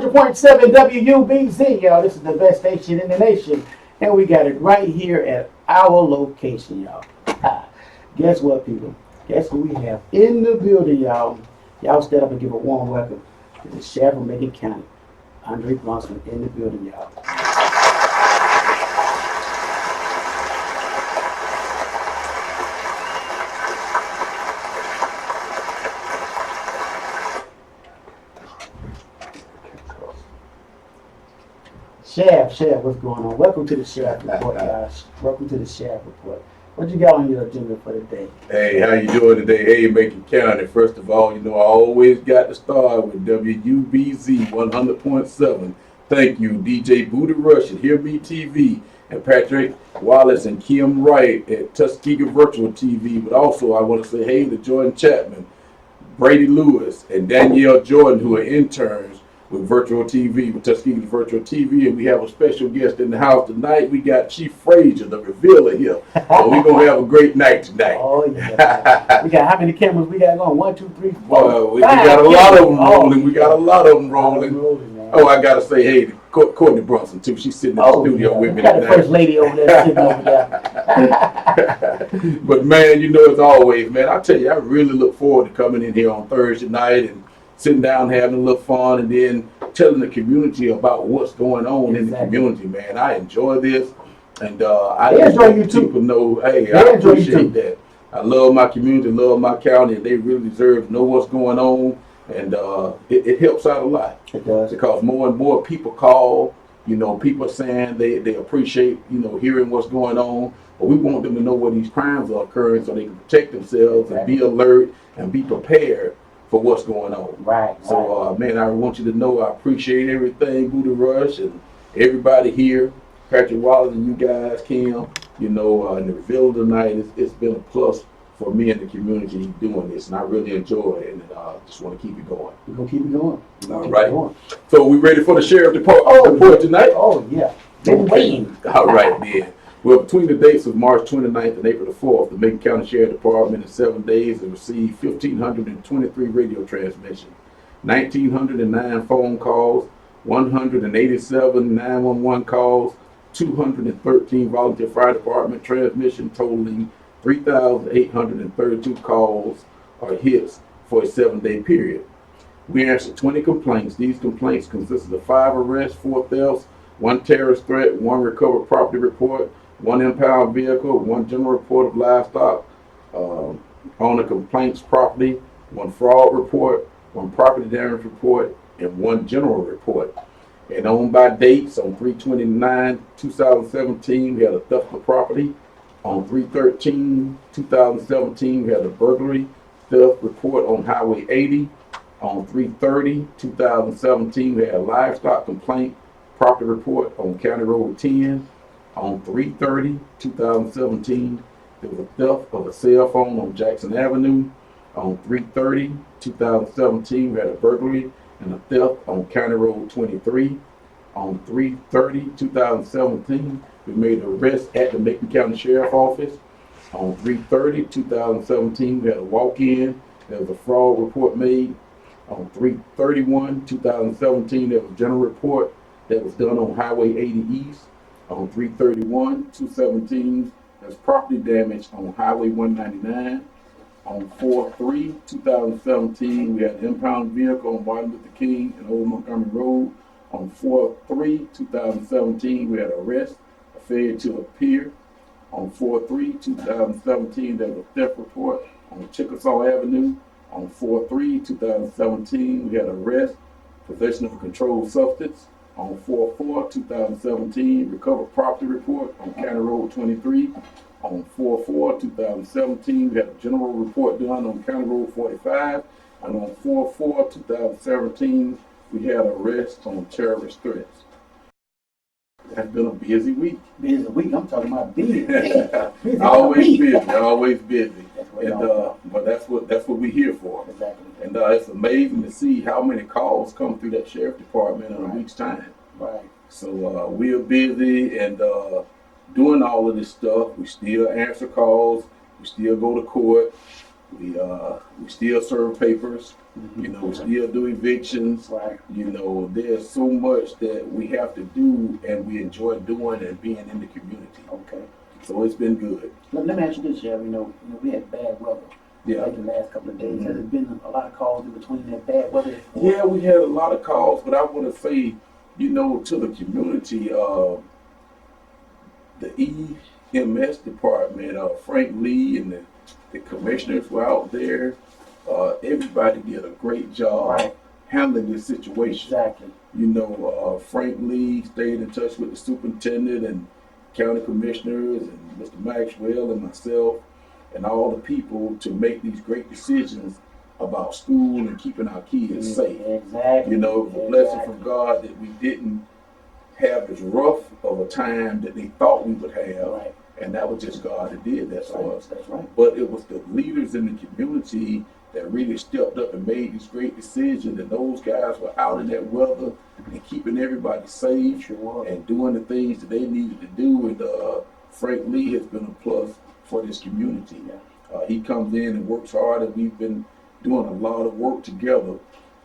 100.7 WUBZ, y'all. This is the best station in the nation. And we got it right here at our location, y'all. Guess what, people? Guess who we have in the building, y'all? Y'all stand up and give a warm welcome to the Sheriff of Macon County, Brunson, in the building, y'all. Sheriff, what's going on? Welcome to the Sheriff Report, guys. Welcome to the Sheriff Report. What you got on your agenda for today? Hey, how you doing today? Hey, Macon County. First of all, I always got to start with WUBZ 100.7. Thank you, DJ Booty Rush at Hear Me TV, and Patrick Wallace and Kim Wright at Tuskegee Virtual TV. But also, I want to say hey to Jordan Chapman, Brady Lewis, and Danielle Jordan, who are interns with Virtual TV, with Tuskegee Virtual TV, and we have a special guest in the house tonight. We got Chief Frazier, the revealer here. So we're going to have a great night tonight. Oh, yeah. We got how many cameras we got going? 1, 2, 3, 4, we got a lot of them rolling. We got a lot of them rolling. Oh, I got to say hey to Courtney Brunson, too. She's sitting in the studio with me tonight. We got the first lady over there sitting over there. But, man, as always, man, I tell you, I really look forward to coming in here on Thursday night and sitting down, having a little fun, and then telling the community about what's going on in the community, man. I enjoy this, and I enjoy you too. People know, hey, I appreciate that. I love my community, love my county, and they really deserve to know what's going on, and it helps out a lot. It does. Because more and more people call, people are saying they appreciate, hearing what's going on, but we want them to know where these crimes are occurring so they can protect themselves and be alert and be prepared for what's going on. Right. So, man, I want you to know I appreciate everything, Booty Rush, and everybody here, Patrick Wallace and you guys, Kim, in the reveal tonight. It's been a plus for me and the community doing this, and I really enjoy it, and just want to keep it going. We're going to keep it going. All right. So, we ready for the Sheriff report tonight? Oh, yeah. Been waiting. All right, then. Well, between the dates of March 29th and April the 4th, the Macon County Sheriff Department in 7 days has received 1,523 radio transmissions, 1,909 phone calls, 187 911 calls, 213 volunteer fire department transmissions, totaling 3,832 calls or hits for a 7-day period. We answered 20 complaints. These complaints consisted of 5 arrests, 4 thefts, 1 terrorist threat, 1 recovered property report, 1 impound vehicle, 1 general report of livestock on a complaint's property, 1 fraud report, 1 property damage report, and 1 general report. And on by dates, on 3/29/2017, we had a theft of property. On 3/13/2017, we had a burglary theft report on Highway 80. On 3/30/2017, we had a livestock complaint property report on County Road 10. On 3/30/2017, there was a theft of a cell phone on Jackson Avenue. On 3/30/2017, we had a burglary and a theft on County Road 23. On 3/30/2017, we made an arrest at the Macon County Sheriff's Office. On 3/30/2017, we had a walk-in. There was a fraud report made. On 3/31/2017, there was a general report that was done on Highway 80 East. On 3/31/2017, there's property damage on Highway 199. On 4/3/2017, we had an impound vehicle on Martin Luther King and Old Montgomery Road. On 4/3/2017, we had an arrest, a failure to appear. On 4/3/2017, there was a theft report on Chickasaw Avenue. On 4/3/2017, we had an arrest, possession of a controlled substance. On 4/4/2017, recovered property report on County Road 23. On 4/4/2017, we had a general report done on County Road 45. And on 4/4/2017, we had arrests on terrorist threats. That's been a busy week. Busy week. I'm talking about busy. Always busy. But that's what we're here for. Exactly. And it's amazing to see how many calls come through that sheriff department in a week's time. Right. So we are busy and doing all of this stuff. We still answer calls. We still go to court. We still serve papers. You know, we still do evictions. Right. You know, there's so much that we have to do, and we enjoy doing and being in the community. Okay. So it's been good. Let me ask you this, Sheriff. We had bad weather. Yeah. Like the last couple of days. Has there been a lot of calls in between that bad weather? Yeah, we had a lot of calls, but I want to say, you know, to the community, the EMS department, Frank Lee and the commissioners were out there. Everybody did a great job Right. handling this situation. Exactly. You know, Frank Lee stayed in touch with the superintendent and county commissioners and Mr. Maxwell and myself and all the people to make these great decisions about school and keeping our kids safe. Exactly. You know, it was a blessing from God that we didn't have as rough of a time that they thought we would have. Right. And that was just God that did that for us. That's right. But it was the leaders in the community that really stepped up and made these great decisions. And those guys were out in that weather and keeping everybody safe Sure was. and doing the things that they needed to do. And Frank Lee has been a plus for this community. Yeah. He comes in and works hard, and we've been doing a lot of work together,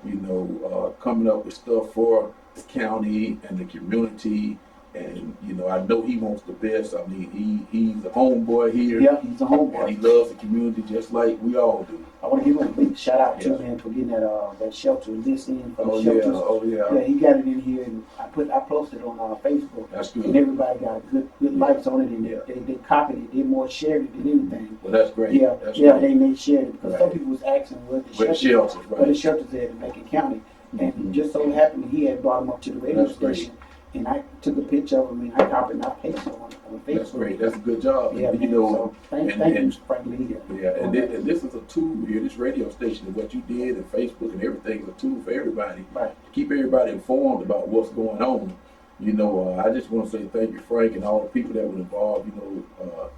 you know, coming up with stuff for the county and the community. And, you know, I know he wants the best. I mean, he's a homeboy here. Yeah, he's a homeboy. And he loves the community just like we all do. I want to give him a big shout out too, Yeah. man, for getting that shelter list in for Oh, the shelters. yeah. Oh, yeah. Yeah, he got it in here, and I posted it on Facebook, That's and good. everybody got good likes on it, and Yeah. they copied it, they more shared it than anything. Well, that's great. Yeah, That's yeah, great. they shared it because Right. some people was asking what the Where the shelters, where the right. shelters at in Macon County, and Mhm. just so happened he had brought them up to the radio That's great. station, and I took a picture of them and I copied and I pasted it on Facebook. That's great. That's a good job. Yeah, you man, know, so thank you, and- Frank Lee. yeah, and this is a tool here, this radio station, and what you did, and Facebook and everything is a tool for everybody. Right. To keep everybody informed about what's going on. You know, I just want to say thank you, Frank, and all the people that were involved, you know,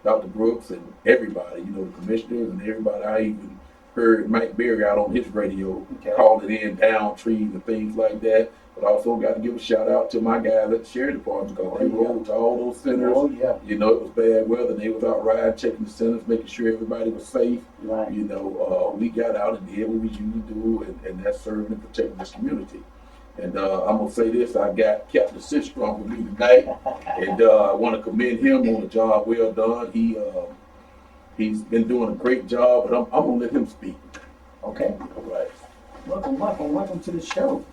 Dr. Brooks and everybody, you know, the commissioners and everybody. I even heard Mike Berry out on his radio Okay. calling in down trees and things like that. But also got to give a shout out to my guys at the sheriff department because they rode to all those centers. Oh yeah, You know, it was bad weather. They was out riding, checking the centers, making sure everybody was safe. right. You know, we got out and did what we usually do, and that's serving and protecting this community. And I'm gonna say this: I got Captain Sistrunk with me tonight, and I want to commend him on a job well done. He's been doing a great job, but I'm gonna let him speak. Okay. All right. Welcome to the show,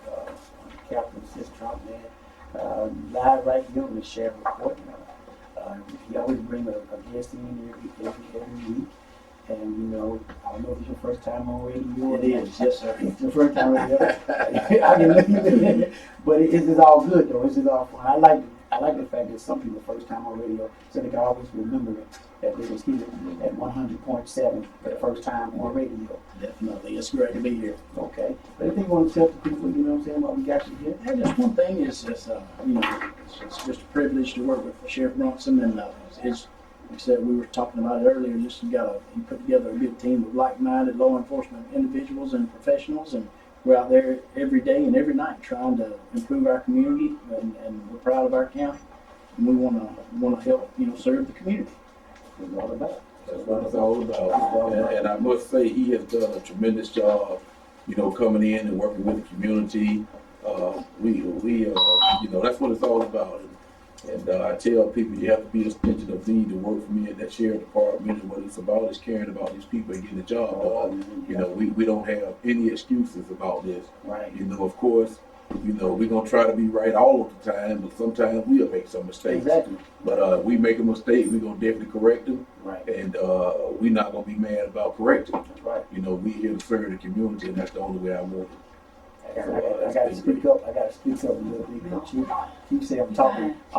Captain Sistrunk, man. Live right here on the sheriff report. He always bring a guest in every week. And you know, I don't know if it's your first time on radio. It is, yes, sir. It's your first time on radio. I can leave it, but it is all good though. It's all fun. I like the fact that some people first time on radio, so they can always remember it, that they was here at 100.7 for the first time on radio. Definitely. It's great to be here. Okay. But anything you want to tell the people, you know what I'm saying, what we got you here? And just one thing is, you know, it's just a privilege to work with Sheriff Brunson, and it's, like I said, we were talking about it earlier. Just he put together a good team of like-minded law enforcement individuals and professionals, and we're out there every day and every night trying to improve our community, and we're proud of our county, and we want to help, you know, serve the community. That's all about. That's what it's all about. And I must say, he has done a tremendous job, you know, coming in and working with the community. You know, that's what it's all about. And I tell people, you have to be an extension of me to work for me at that sheriff department. And what it's about is caring about these people and getting the job done. You know, we don't have any excuses about this. Right. You know, of course, you know, we're going to try to be right all of the time, but sometimes we'll make some mistakes. Exactly. But we make a mistake, we're going to definitely correct them. Right. And we're not going to be mad about correcting them. That's right. You know, we're here to serve the community, and that's the only way I want it. I got to speak up. I got to speak up a little bit. You say I'm talking a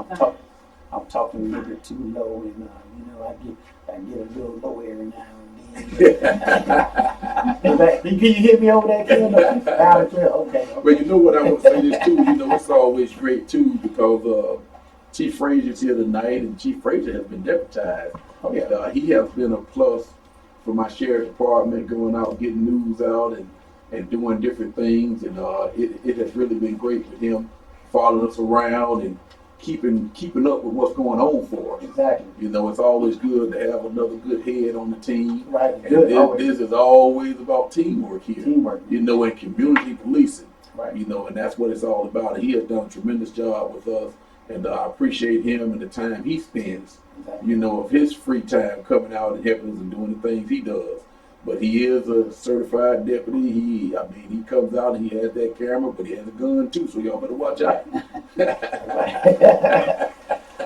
little bit too low, and you know, I get a little low every now and then. Can you hear me over there, Ken? Loud and clear. Okay. But you know what, I want to say this too. You know, it's always great too because Chief Frazier's here tonight, and Chief Frazier has been deputized. Oh, yeah. And, he has been a plus for my sheriff department, going out, getting news out, and doing different things. And it has really been great with him following us around and keeping up with what's going on for us. Exactly. You know, it's always good to have another good head on the team. Right. And Good. this is always about teamwork here. Teamwork. You know, and community policing. Right. You know, and that's what it's all about. He has done a tremendous job with us, and I appreciate him and the time he spends. Exactly. You know, of his free time coming out and helping us and doing the things he does. But he is a certified deputy. He comes out and he has that camera, but he has a gun too, so y'all better watch out.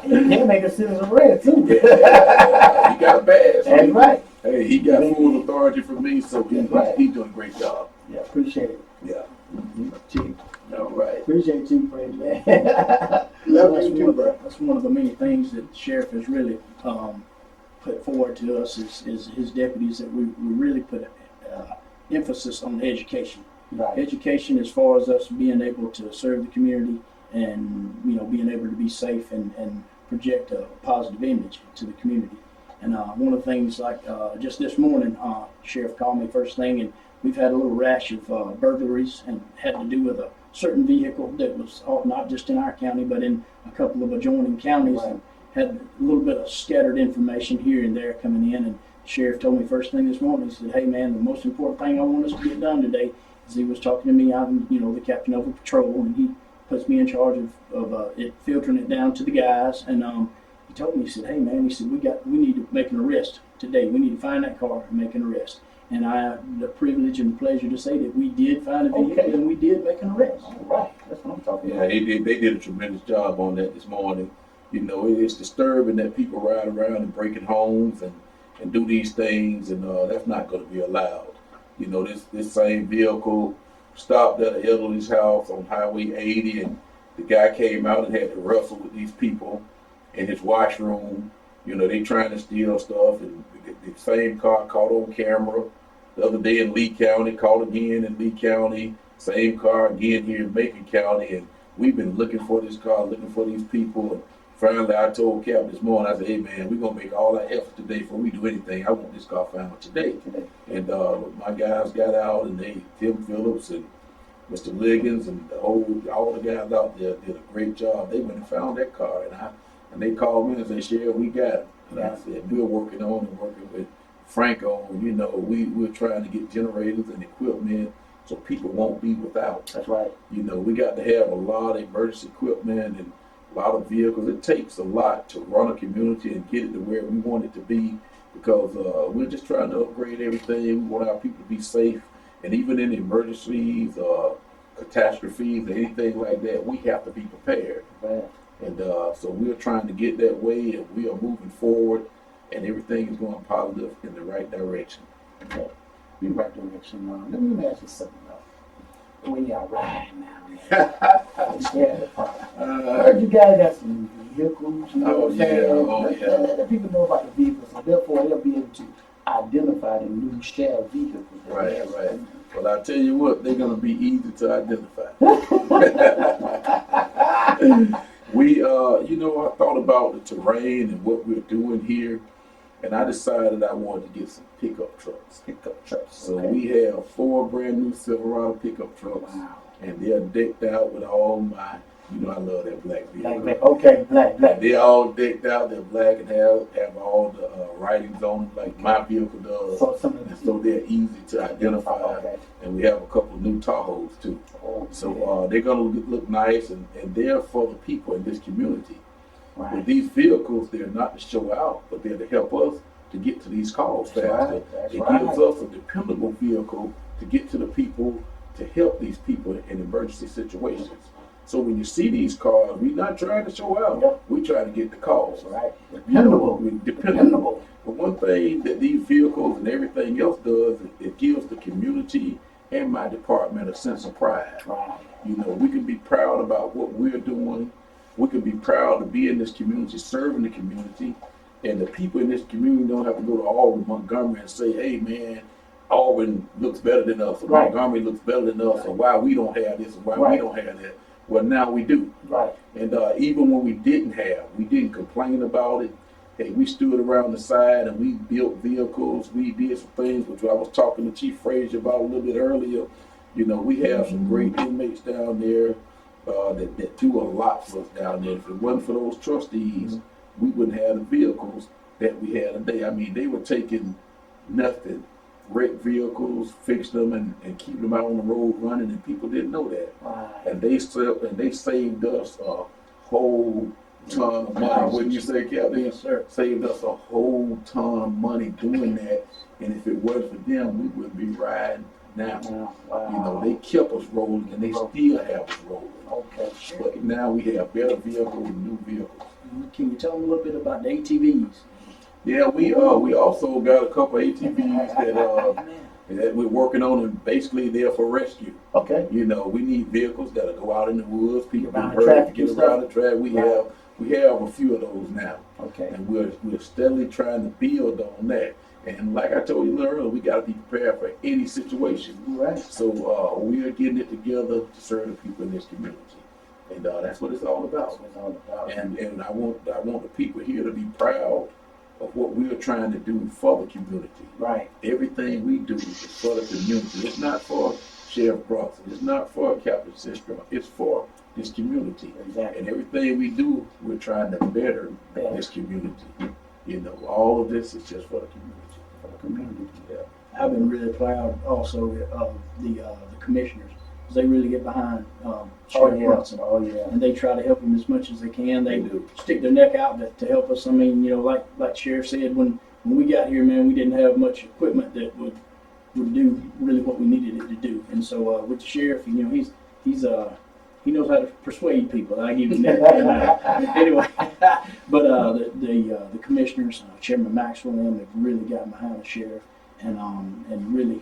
He can make a citizen arrest too. Yeah, he got a badge. That's right. Hey, he got full authority from me, so he's doing a great job. Yeah, appreciate it. Yeah. Chief. All right. Appreciate you, Fred, man. Love you too, bro. That's one of the many things that the sheriff has really put forward to us is his deputies, that we really put emphasis on education. Right. Education as far as us being able to serve the community and, you know, being able to be safe and project a positive image to the community. And one of the things, like just this morning, Sheriff called me first thing, and we've had a little rash of burglaries, and had to do with a certain vehicle that was not just in our county, but in a couple of adjoining counties. Right. And had a little bit of scattered information here and there coming in. And the sheriff told me first thing this morning, he said, "Hey man, the most important thing I want us to get done today is," he was talking to me, I'm, you know, the captain of a patrol, and he puts me in charge of it, filtering it down to the guys. And he told me, he said, "Hey man," he said, we need to make an arrest today. We need to find that car and make an arrest." And I have the privilege and pleasure to say that we did find a vehicle, and we did make an arrest. All right. That's what I'm talking Yeah, about. they did a tremendous job on that this morning. You know, it's disturbing that people ride around and breaking homes and do these things, and that's not going to be allowed. You know, this same vehicle stopped at an elderly's house on Highway 80, and the guy came out and had to wrestle with these people in his washroom. You know, they trying to steal stuff, and the same car caught on camera the other day in Lee County, caught again in Lee County, same car again here in Macon County, and we've been looking for this car, looking for these people. And finally, I told Cap this morning, I said, "Hey man, we're gonna make all our efforts today before we do anything. I want this car found today." And my guys got out, and Tim Phillips and Mr. Liggins and all the guys out there did a great job. They went and found that car, and they called me and said, "Sheriff, we got it." And I said, "We're working with Franco. You know, we're trying to get generators and equipment so people won't be without." That's right. You know, we got to have a lot of emergency equipment and a lot of vehicles. It takes a lot to run a community and get it to where we want it to be, because we're just trying to upgrade everything. We want our people to be safe, and even in emergencies, catastrophes, or anything like that, we have to be prepared. Right. And so we're trying to get that way, and we are moving forward, and everything is going positive in the right direction. Okay. In the right direction. Let me ask you something though. When y'all riding now, I heard you guys got some vehicles. You know what I'm saying? Let the people know about the vehicles, so therefore they'll be able to identify the new shared vehicles. Right. Well, I tell you what, they're going to be easy to identify. We, you know, I thought about the terrain and what we're doing here, and I decided I wanted to get some pickup trucks. So we have 4 brand new Silverado pickup trucks. Wow. And they're decked out with all my, you know, I love that black vehicle. Black. They're all decked out, they're black, and have all the writings on them like my vehicle does. So they're easy to identify. Okay. And we have a couple of new Tahoes too. Oh, So they're going to look nice, and they're for the people in this community. right. With these vehicles, they're not to show out, but they're to help us to get to these calls faster. Right. It gives us a dependable vehicle to get to the people, to help these people in emergency situations. So when you see these cars, we're not trying to show out. Yeah. We're trying to get the calls. Right. Dependable. Dependable. But one thing that these vehicles and everything else does, it gives the community and my department a sense of pride. Right. You know, we can be proud about what we're doing. We can be proud to be in this community, serving the community. And the people in this community don't have to go to Auburn, Montgomery, and say, "Hey man, Auburn looks better than us, or Right. Montgomery looks better than us, or why we don't have this, and why we Right. don't have that." Well, now we do. Right. And even when we didn't complain about it. Hey, we stood around the side and we built vehicles. We did some things, which I was talking to Chief Frazier about a little bit earlier. You know, we have some great inmates down there. that do a lot for us down there. If it wasn't for those trustees, we wouldn't have the vehicles that we had today. I mean, they were taking nothing, wreck vehicles, fix them, and keep them out on the road running, and people didn't know that. Right. And they saved us a whole ton of money. Wouldn't you say, Captain? Yes, sir. Saved us a whole ton of money doing that. And if it wasn't for them, we wouldn't be riding now. Wow. You know, they kept us rolling, and they still have us rolling. Okay. But now we have better vehicles and new vehicles. Can you tell them a little bit about the ATVs? Yeah, we also got a couple ATVs that we're working on, and basically they're for rescue. Okay. You know, we need vehicles that'll go out in the woods, people Around get the hurt, traffic get and around the stuff. track. Right. We have a few of those now, Okay. and we're steadily trying to build on that. And like I told you a little earlier, we got to be prepared for any situation. Right. So we are getting it together to serve the people in this community, and that's what it's all about. That's what it's all about. And I want the people here to be proud of what we are trying to do for the community. Right. Everything we do is for the community. It's not for Sheriff Brunson. It's not for Captain Sistrunk. It's for this community. Exactly. And everything we do, we're trying to better this community. You know, all of this is just for the community. For the community. Yeah. I've been really proud also of the commissioners, because they really get behind Sheriff Brunson. Oh yeah. And they try to help him as much as they can. They do. stick their neck out to help us. I mean, you know, like Sheriff said, when we got here, man, we didn't have much equipment that would do really what we needed it to do. And so with the sheriff, you know, he knows how to persuade people. I give him that. And, anyway, but the commissioners, Chairman Maxwell, and them have really gotten behind the sheriff and really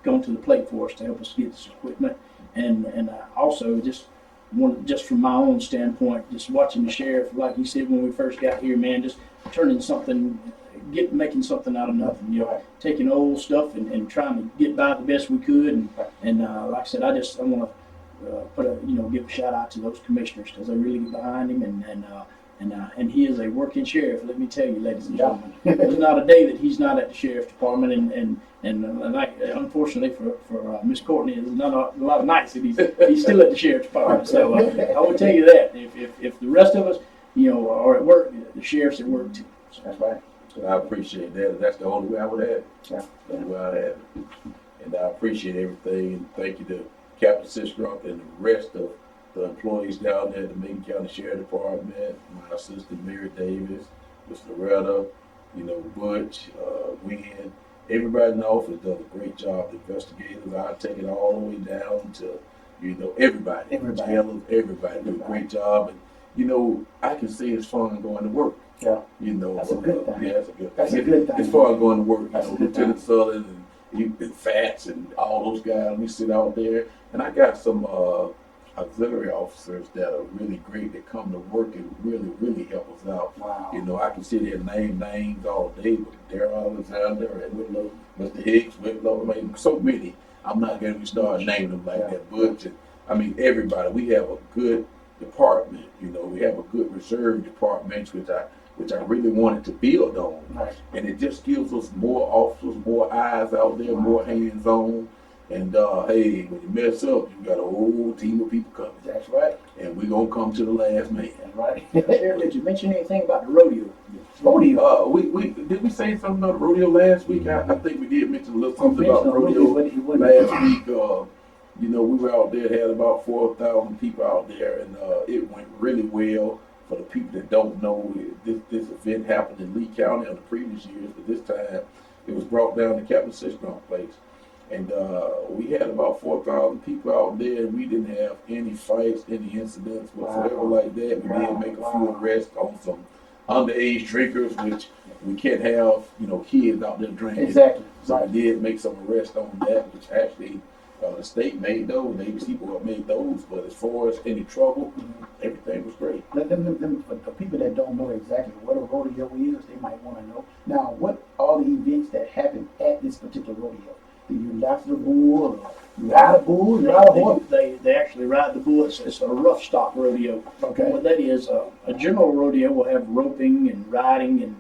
gone to the plate for us to help us get this equipment. And also just from my own standpoint, just watching the sheriff, like he said when we first got here, man, just making something out of nothing. You know, taking old stuff and trying to get by the best we could. And like I said, I want to give a shout out to those commissioners, because they really get behind him, and he is a working sheriff. Let me tell you, ladies and gentlemen, there's not a day that he's not at the sheriff's department, and like, unfortunately for Miss Courtney, there's not a lot of nights that he's still at the sheriff's department. So I will tell you that if the rest of us, you know, are at work, the sheriff's at work too. So. That's right. So I appreciate that. That's the only way I would have it. Yeah. That's the way I have it. And I appreciate everything. And thank you to Captain Sistrunk and the rest of the employees down there at the Macon County Sheriff Department, my assistant Mary Davis, Mr. Loretta, you know, Butch, Wynn. Everybody in the office does a great job. The investigators, I take it all the way down to, you know, everybody. Jailers, everybody do a great job. And, you know, I can say it's fun going to work. Yeah. You know, That's a good thing. Yeah, that's a good thing. That's a good thing. As far as going to work, you That's know, a good Lieutenant Sullivan and Fats and all those guys, we sit out there. And I got some auxiliary officers that are really great that come to work and really, really help us out. Wow. You know, I can sit there and name names all day, but Darrell Alexander and Whitlow, Mr. Hicks, Whitlow, I mean, so many. I'm not going to start naming them like that. Butch, and I mean, everybody. We have a good department. You know, we have a good reserve department, which I really wanted to build on. Right. And it just gives us more officers, more eyes out there, more hands-on. And hey, when you mess up, you got a whole team of people coming. That's right. And we're going to come to the last man. That's right. Sheriff, did you mention anything about the rodeo? Rodeo. We did we say something about the rodeo last week? I think we did mention a little something about the rodeo last week. You know, we were out there, had about 4,000 people out there, and it went really well. For the people that don't know, this event happened in Lee County on the previous years, but this time it was brought down to Captain Sistrunk place. And we had about 4,000 people out there, and we didn't have any fights, any incidents whatsoever like that. We did make a few arrests on some underage drinkers, which we can't have, you know, kids out there drinking. Exactly. So we did make some arrests on that, which actually the state made those, the ABC board made those. But as far as any trouble, everything was great. Let them, for the people that don't know exactly what a rodeo is, they might want to know. Now, what are the events that happen at this particular rodeo? Do you laugh the bull, or you ride a bull, you ride a horse? They actually ride the bull. It's a rough stock rodeo. Okay. What that is, a general rodeo will have roping and riding and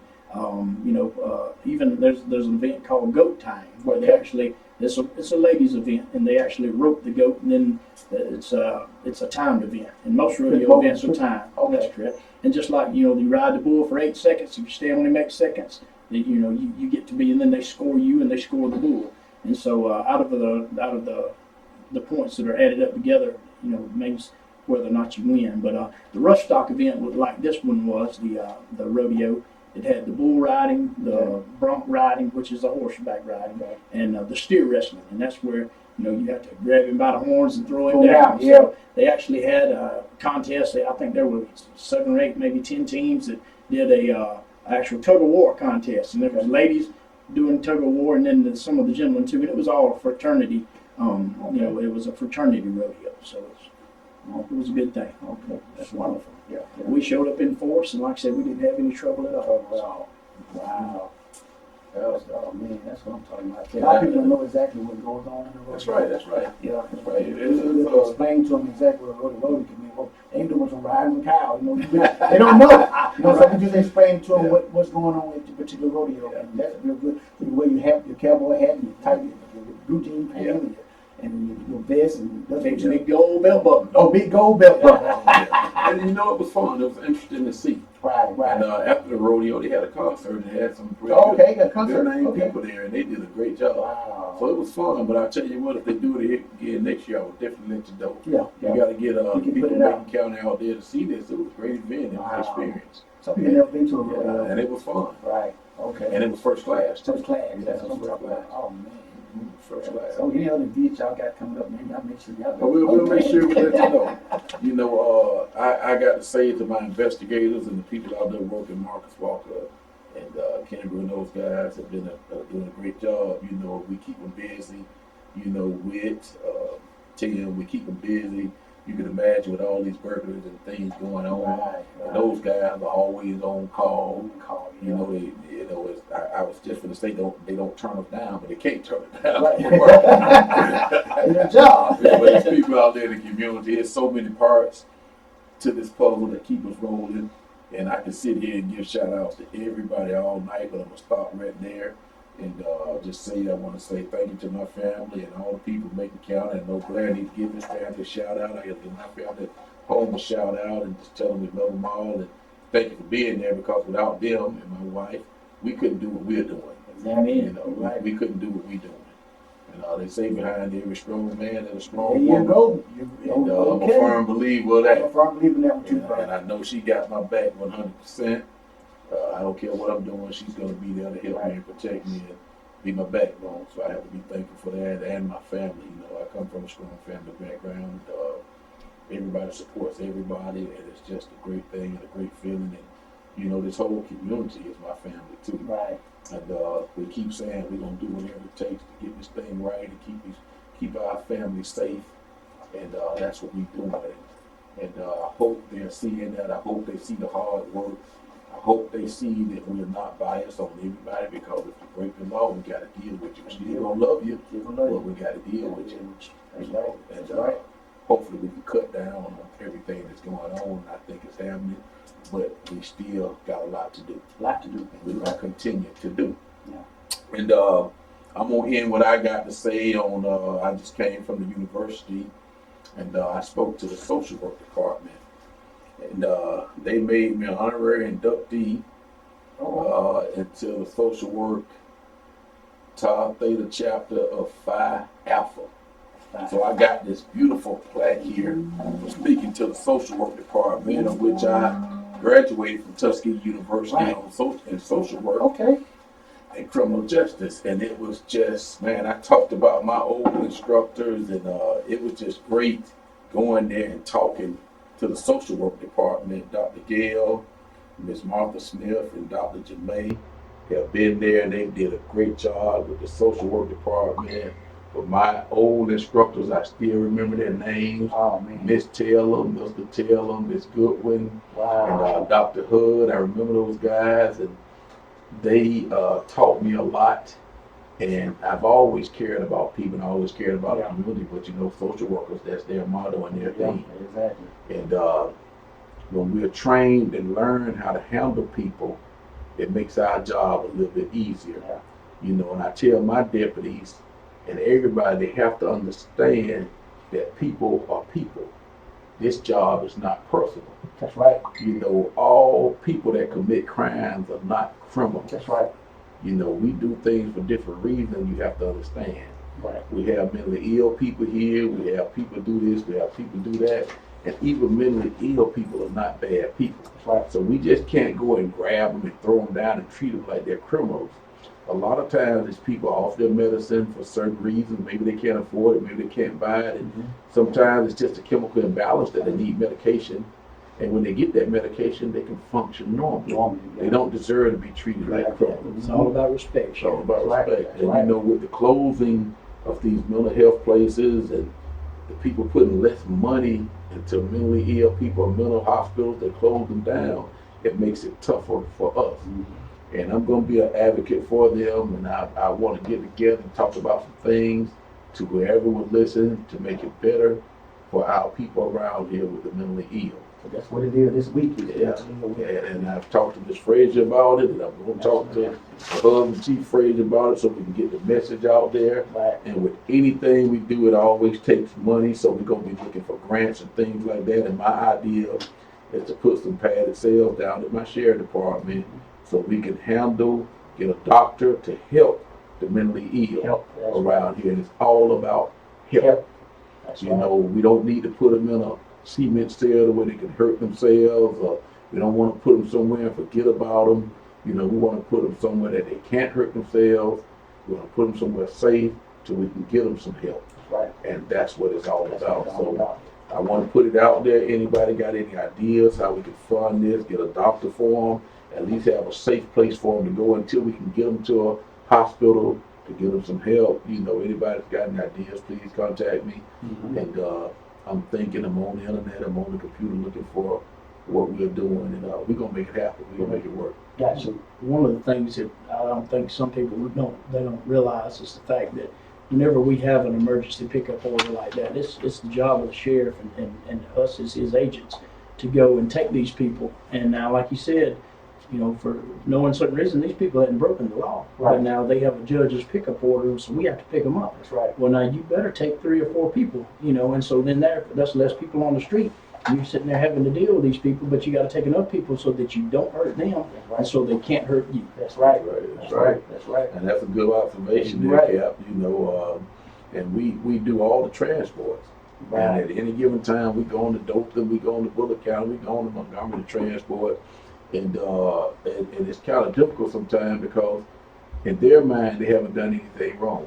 Even there's an event called Goat Time where they actually it's a ladies event and they actually rope the goat and then it's a timed event and most rodeo events are timed. Okay. That's correct. And just like you ride the bull for 8 seconds, if you stay on him 8 seconds, you get to be and then they score you and they score the bull. And so out of the points that are added up together, makes whether or not you win. But the rough stock event was like this one was the rodeo. It had the bull riding, the bronc riding, which is the horseback riding, and the steer wrestling, and that's where you have to grab him by the horns and throw him down. Yeah. So they actually had a contest. I think there were 7 or 8, maybe 10 teams that did a actual tug of war contest, and there was ladies doing tug of war, and then some of the gentlemen too. And it was all a fraternity. It was a fraternity rodeo, so it was a good thing. Okay. That's wonderful. Yeah. We showed up in force, and like I said, we didn't have any trouble at all. Wow. Oh man, that's what I'm talking about. A lot of people don't know exactly what goes on in the rodeo. That's right. That's right. Yeah, That's right. Explain to them exactly what a rodeo can mean. Well, they ain't doing some riding with cows. They don't know it. So we just explain to them what's going on with the particular rodeo, and that's real good. The way you have your cowboy hat and your tight your blue jean pants and your vest and Big gold belt buckle. Oh, big gold belt buckle. And it was fun. It was interesting to see. Right. And after the rodeo, they had a concert and had some pretty got concert. good name people there, and they did a great job. Wow. So it was fun. But I tell you what, if they do it again next year, I would definitely let you know. Yeah. You got to get people in put it out. Macon County out there to see this. It was a great event. It was an experience. Some people never been to a rodeo. And it was fun. Right. Okay. And it was first class. First class. Yeah, That's it what was I'm first talking about. class. Oh man. First class. So any other beats y'all got coming up, man? Y'all make sure y'all. But we'll make sure we let you know. I got to say to my investigators and the people out there working, Marcus Walker and Kenny Brewer, those guys have been doing a great job. We keep them busy. With Tim, we keep them busy. You can imagine with all these burglaries and things going on. Right. And those guys are always on call. I was just going to say they don't turn us down, but they can't turn it down. Right. Good job. But there's people out there in the community. There's so many parts to this puzzle that keep us rolling. And I can sit here and give shout outs to everybody all night, but I'm going to stop right there. And I want to say thank you to my family and all the people in Macon County. I know Blair needs to give his family a shout out. I got to give my family home a shout out and just tell them we love them all. And thank you for being there, because without them and my wife, we couldn't do what we're doing. We couldn't do what we're doing. And they say behind every strong man and a strong woman. There you go. I'm a firm believer of that. I'm a firm believer in that one too, And I know she got my back 100%. I don't care what I'm doing, she's going to be there to help me and protect me and be my backbone. So I have to be thankful for that and my family. I come from a strong family background. Everybody supports everybody, and it's just a great thing and a great feeling. And this whole community is my family too. Right. And we keep saying we're going to do whatever it takes to get this thing right and keep our family safe. And that's what we're doing. And I hope they're seeing that. I hope they see the hard work. I hope they see that we're not biased on everybody, because if you break the law, we got to deal with you. We're still going to love you, but we got to deal with you. That's right. And hopefully we can cut down on everything that's going on. I think it's happening, but we still got a lot to do. And we're going to continue to do. Yeah. And I'm going to end what I got to say on, I just came from the university, and I spoke to the social work department. And they made me an honorary inductee into the social work Tau Theta chapter of Phi Alpha. So I got this beautiful plaque here for speaking to the social work department, of which I graduated from Tuskegee University in social work and criminal justice. And it was just, man, I talked about my old instructors, and it was just great going there and talking to the social work department. Dr. Gail, Ms. Martha Smith, and Dr. Jemay have been there, and they did a great job with the social work department. But my old instructors, I still remember their names. Oh, man. Miss Taylor, Mr. Taylor, Miss Goodwin, and Dr. Hood. I remember those guys, and they taught me a lot. And I've always cared about people, and I always cared about the community. But social workers, that's their motto and their thing. Exactly. And when we're trained and learn how to handle people, it makes our job a little bit easier. Yeah. You know, and I tell my deputies and everybody, they have to understand that people are people. This job is not personal. That's right. You know, all people that commit crimes are not criminals. That's right. You know, we do things for different reasons, you have to understand. Right. We have mentally ill people here, we have people do this, we have people do that, and even mentally ill people are not bad people. That's right. So we just can't go and grab them and throw them down and treat them like they're criminals. A lot of times these people are off their medicine for certain reasons. Maybe they can't afford it, maybe they can't buy it. And sometimes it's just a chemical imbalance that they need medication. And when they get that medication, they can function normally. They don't deserve to be treated like criminals. It's all about respect. It's all about Right. respect. That's And right. you know, with the closing of these mental health places and the people putting less money into mentally ill people, mental hospitals, they close them down, it makes it tougher for us. And I'm going to be an advocate for them, and I want to get together and talk about some things to whoever would listen to make it better for our people around here with the mentally ill. So that's what it is this week. Yeah. And I've talked to Ms. Frazier about it, and I'm going to talk to my husband, Chief Frazier, about it so we can get the message out there. Right. And with anything we do, it always takes money, so we're going to be looking for grants and things like that. And my idea is to put some padded cells down at my sheriff department so we can get a doctor to help the mentally ill Help. That's around here. And it's all about help. Help. That's You right. know, we don't need to put them in a cement cell where they can hurt themselves, or we don't want to put them somewhere and forget about them. You know, we want to put them somewhere that they can't hurt themselves. We want to put them somewhere safe so we can get them some help. That's right. And that's what it's all That's about. what it's all So about. I want to put it out there. Anybody got any ideas how we can fund this, get a doctor for them, at least have a safe place for them to go until we can get them to a hospital to get them some help. You know, anybody's got any ideas, please contact me. And I'm thinking, I'm on the internet, I'm on the computer looking for what we're doing, and we're going to make it happen. We're going to make it work. Gotcha. One of the things that I don't think some people don't realize is the fact that whenever we have an emergency pickup order like that, it's the job of the sheriff and us as his agents to go and take these people. And now, like you said, you know, for no uncertain reason, these people hadn't broken the law. Right. But now they have a judge's pickup order, so we have to pick them up. That's right. Well, now you better take 3 or 4 people, you know, and so then that's less people on the street. You're sitting there having to deal with these people, but you got to take enough people so that you don't hurt them, That's and so they can't hurt you. That's right. That's right. That's right. And that's a good observation there, Right. Cap. You know, and we do all the transports. Right. And at any given time, we go on to Dothan, we go on to Bullock County, we go on to Montgomery to transport. And it's kind of difficult sometimes because in their mind, they haven't done anything wrong.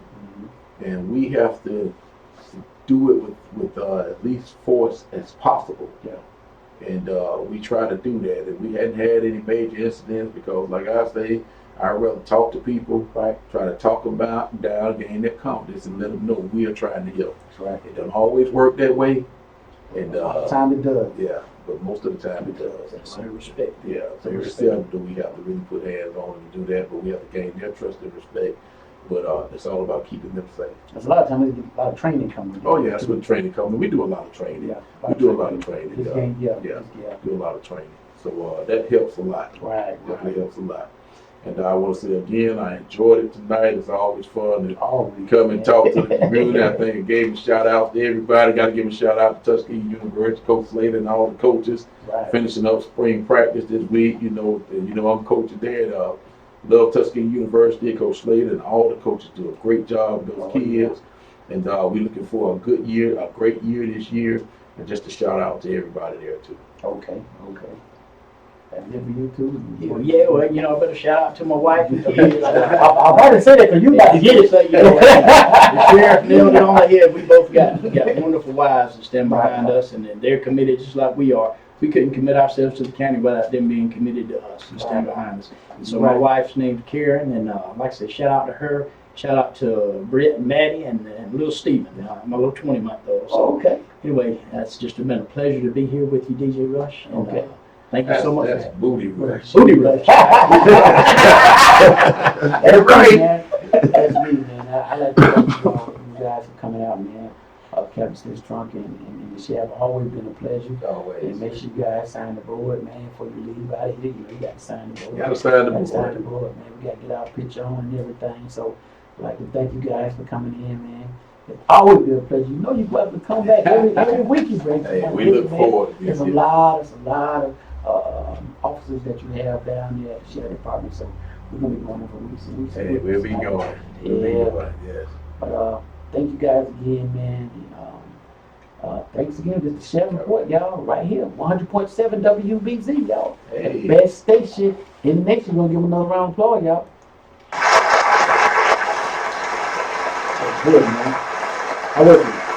And we have to do it with at least force as possible. Yeah. And we try to do that. And we hadn't had any major incidents because, like I say, I'd rather talk to people, Right. try to talk them down, gain their confidence, and let them know we are trying to help. That's right. It doesn't always work that way. And All the time it does. yeah, but most of the time it does. So respect. Yeah, very seldom do we have to really put hands on them and do that, but we have to gain their trust and respect. But it's all about keeping them safe. There's a lot of times we get a lot of training coming. Oh yeah, that's when training comes. We do a lot of training. Yeah. We do a lot of training. This game, yeah. Yeah. Yeah. Do a lot of training. So that helps a lot. Right. Definitely helps a lot. And I want to say again, I enjoyed it tonight. It's always fun to Always. come and talk to the community. I think I gave a shout out to everybody. Got to give a shout out to Tuskegee University, Coach Slater, and all the coaches. Right. Finishing up spring practice this week. You know, I'm coaching there at Love Tuskegee University. Coach Slater and all the coaches do a great job with those kids. And we're looking for a good year, a great year this year. And just a shout out to everybody there too. Okay. Okay. That's it for you too. Yeah, well, you know, I better shout out to my wife and kids. I'm about to say that because you got to get it. So, you know, the sheriff nailed it on the head. We both got wonderful wives that stand behind us, and they're committed just like we are. We couldn't commit ourselves to the county without them being committed to us and stand behind us. And so my wife's name's Karen, and like I said, shout out to her. Shout out to Britt and Maddie and little Steven, my little 20-month-old. So Okay. anyway, that's just been a pleasure to be here with you, DJ Rush. And, Okay. Thank you so much. That's booty rush. Booty Rush. That's right. Man. That's me, man. I like to thank you guys for coming out, man. Captain Sistrunk and the sheriff. Always been a pleasure. Always. And make sure you guys sign the board, man, before you leave out of here. You know, you got to sign the board. Gotta sign the Gotta sign the board. board, man. We got to get our picture on and everything. So, I'd like to thank you guys for coming in, man. It's always been a pleasure. You know, you're welcome to come back every week. You bring. Hey, we look forward to There's a this. lot of officers that you have down there at the sheriff department. So, we're gonna be going there for weeks and weeks. Hey, we'll be going. We'll be Yeah. going, yes. But thank you guys again, man. And, thanks again. This is the Sheriff Report, y'all, right here, 100.7 WBZ, y'all. Hey. The best station in the nation. We're gonna give another round of applause, y'all. That's good, man. I wasn't.